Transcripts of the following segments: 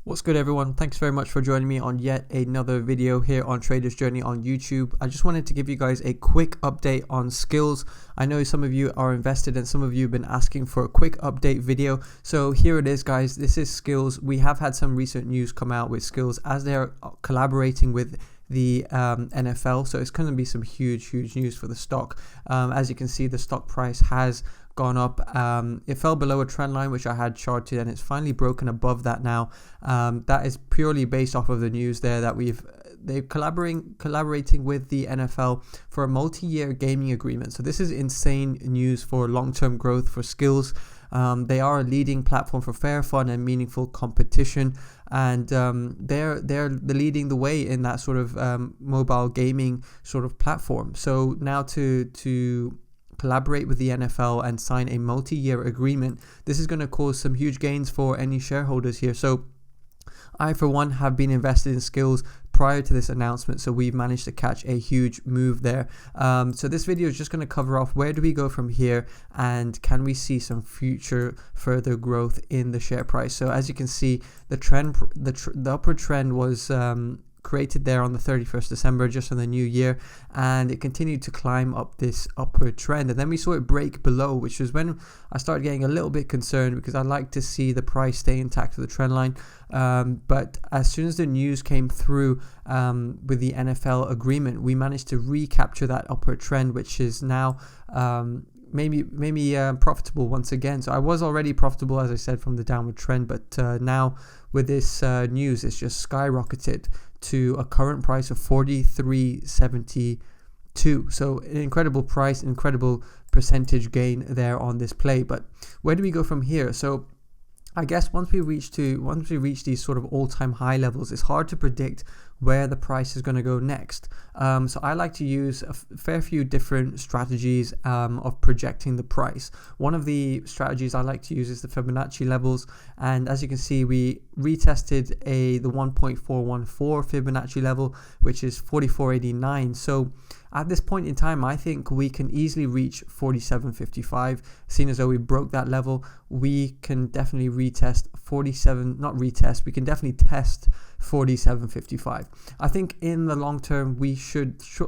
What's good, everyone? Thanks very much for joining me on yet another video here on Trader's Journey on YouTube. I just wanted to give you guys a quick update on Skillz. I know some of you are invested and some of you have been asking for a quick update video. So here it is, guys. This is Skillz. We have had some recent news come out with Skillz as they're collaborating with the NFL. So it's going to be some huge news for the stock. As you can see, the stock price has gone up. It fell below a trend line which I had charted, and it's finally broken above that now. That is purely based off of the news there that they're collaborating with the NFL for a multi-year gaming agreement. So this is insane news for long-term growth for Skillz. They are a leading platform for fair, fun, and meaningful competition, and they're leading the way in that sort of mobile gaming sort of platform. So now to collaborate with the NFL and sign a multi-year agreement, this is going to cause some huge gains for any shareholders here. So I, for one, have been invested in Skillz prior to this announcement, so we've managed to catch a huge move there. So this video is just going to cover off where do we go from here, and can we see some future further growth in the share price. So as you can see, the upward trend was created there on the 31st December, just on the new year, and it continued to climb up this upward trend, and then we saw it break below, which was when I started getting a little bit concerned, because I like to see the price stay intact with the trend line. But as soon as the news came through with the NFL agreement, we managed to recapture that upward trend, which is now maybe profitable once again. So I was already profitable, as I said, from the downward trend, but now with this news, it's just skyrocketed to a current price of 43.72. So an incredible price, incredible percentage gain there on this play. But where do we go from here? So I guess once we reach these sort of all-time high levels, it's hard to predict where the price is going to go next. So I like to use a fair few different strategies of projecting the price. One of the strategies I like to use is the Fibonacci levels, and as you can see, we retested the 1.414 Fibonacci level, which is 44.89. So at this point in time, I think we can easily reach 47.55. Seeing as though we broke that level, we can definitely retest we can definitely test 47.55. I think in the long term,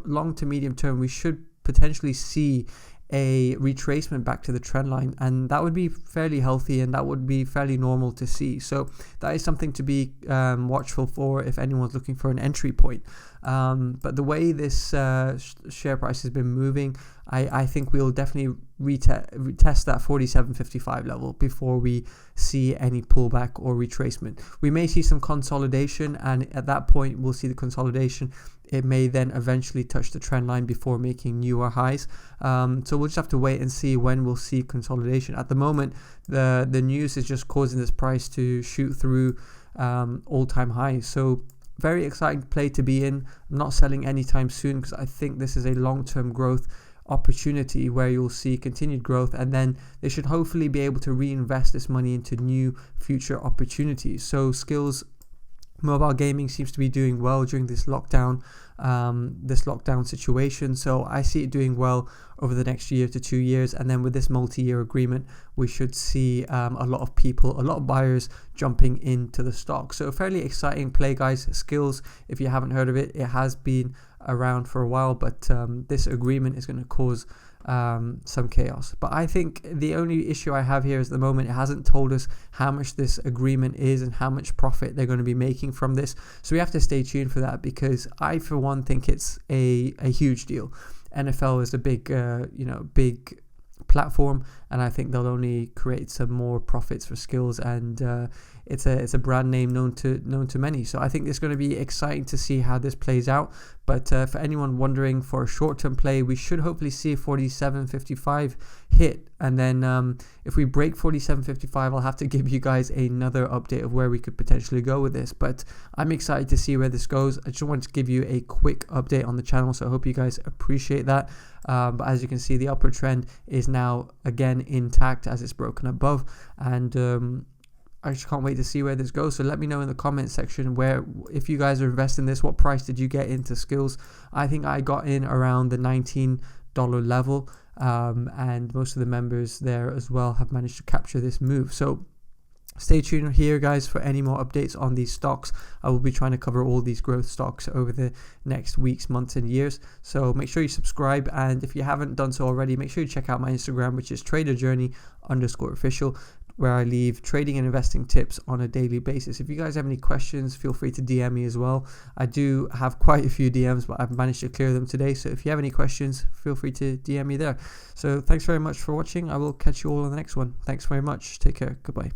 long to medium term, we should potentially see a retracement back to the trend line, and that would be fairly healthy, and that would be fairly normal to see. So that is something to be watchful for if anyone's looking for an entry point. But the way this share price has been moving, I think we'll definitely retest that 47.55 level before we see any pullback or retracement. We may see some consolidation, and at that point we'll see the consolidation. It may then eventually touch the trend line before making newer highs. So we'll just have to wait and see when we'll see consolidation. At the moment, the news is just causing this price to shoot through all-time highs. So very exciting play to be in. I'm not selling anytime soon, because I think this is a long-term growth opportunity where you'll see continued growth, and then they should hopefully be able to reinvest this money into new future opportunities. So Skillz mobile gaming seems to be doing well during this lockdown situation, so I see it doing well over the next year to 2 years. And then with this multi-year agreement, we should see a lot of buyers jumping into the stock. So a fairly exciting play, guys. Skillz, if you haven't heard of it, it has been around for a while, but this agreement is going to cause some chaos. But I think the only issue I have here is, at the moment, it hasn't told us how much this agreement is and how much profit they're going to be making from this. So we have to stay tuned for that, because I, for one, think it's a huge deal. NFL is a big platform, and I think they'll only create some more profits for Skillz, and it's a brand name known to many. So I think it's going to be exciting to see how this plays out. But for anyone wondering for a short-term play, we should hopefully see 47.55 hit, and then if we break 47.55, I'll have to give you guys another update of where we could potentially go with this. But I'm excited to see where this goes. I just wanted to give you a quick update on the channel, so I hope you guys appreciate that. But as you can see, the upward trend is now again intact as it's broken above, and I just can't wait to see where this goes. So let me know in the comment section where, if you guys are investing in this, what price did you get into Skillz? I think I got in around the $19 level, and most of the members there as well have managed to capture this move. So Stay tuned here, guys, for any more updates on these stocks. I will be trying to cover all these growth stocks over the next weeks, months, and years. So make sure you subscribe, and if you haven't done so already, make sure you check out my Instagram, which is traderjourney_official, where I leave trading and investing tips on a daily basis. If you guys have any questions, feel free to DM me as well. I do have quite a few DMs, but I've managed to clear them today. So if you have any questions, feel free to DM me there. So thanks very much for watching. I will catch you all in the next one. Thanks very much. Take care. Goodbye.